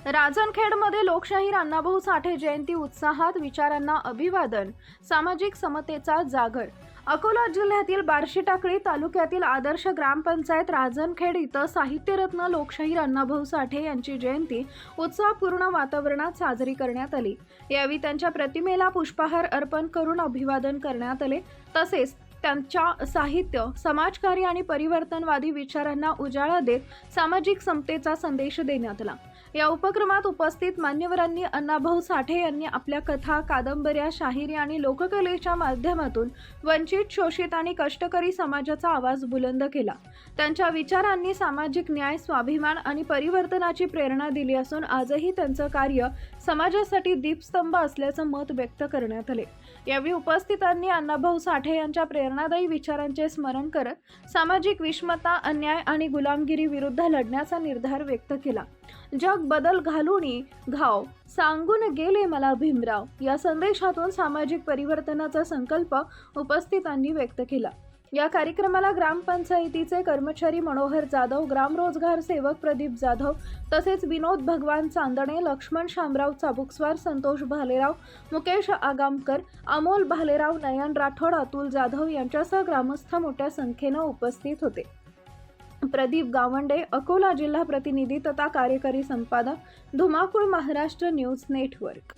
राजनखेडमध्ये लोकशाहीर अण्णाभाऊ साठे जयंती उत्साहात, विचारांना अभिवादन, सामाजिक समतेचा जागर। अकोला जिल्ह्यातील बार्शी टाकळी तालुक्यातील आदर्श ग्रामपंचायत राजनखेड इथं साहित्यरत्न लोकशाहीर अण्णाभाऊ साठे यांची जयंती उत्साहपूर्ण वातावरणात साजरी करण्यात आली। यावेळी त्यांच्या प्रतिमेला पुष्पहार अर्पण करून अभिवादन करण्यात आले। तसेच त्यांच्या साहित्य, समाजकार्य आणि परिवर्तनवादी विचारांना उजाळा देत सामाजिक समतेचा संदेश देण्यात आला। या उपक्रमात उपस्थित मान्यवरांनी अण्णाभाऊ साठे यांनी आपल्या कथा, कादंबऱ्या, शाहिरी आणि लोककलेच्या माध्यमातून वंचित, शोषित आणि कष्टकरी समाजाचा आवाज बुलंद केला। त्यांच्या विचारांनी सामाजिक न्याय, स्वाभिमान आणि परिवर्तनाची प्रेरणा दिली असून आजही त्यांचं कार्य समाजासाठी दीपस्तंभ असल्याचं मत व्यक्त करण्यात आले। यावेळी उपस्थितांनी अण्णाभाऊ साठे यांच्या प्रेरणादायी विचारांचे स्मरण करत सामाजिक विषमता, अन्याय आणि गुलामगिरी विरुद्ध लढण्याचा निर्धार व्यक्त केला। जग बदल घालूनी घाव सांगून गेले मला भीमराव या संदेशातून सामाजिक परिवर्तनाचा संकल्प उपस्थितांनी व्यक्त केला। या कार्यक्रमाला ग्रामपंचायतीचे कर्मचारी मनोहर जाधव, ग्राम रोजगार सेवक प्रदीप जाधव, तसेच विनोद भगवान चांदणे, लक्ष्मण शामराव चाबुकस्वार, संतोष भालेराव, मुकेश आगामकर, अमोल भालेराव, नयन राठोड, अतुल जाधव यांच्यासह ग्रामस्थ मोठ्या संख्येने उपस्थित होते। प्रदीप गावंडे, अकोला जिल्हा प्रतिनिधी तथा कार्यकारी संपादक, धुमाकूळ, महाराष्ट्र न्यूज नेटवर्क।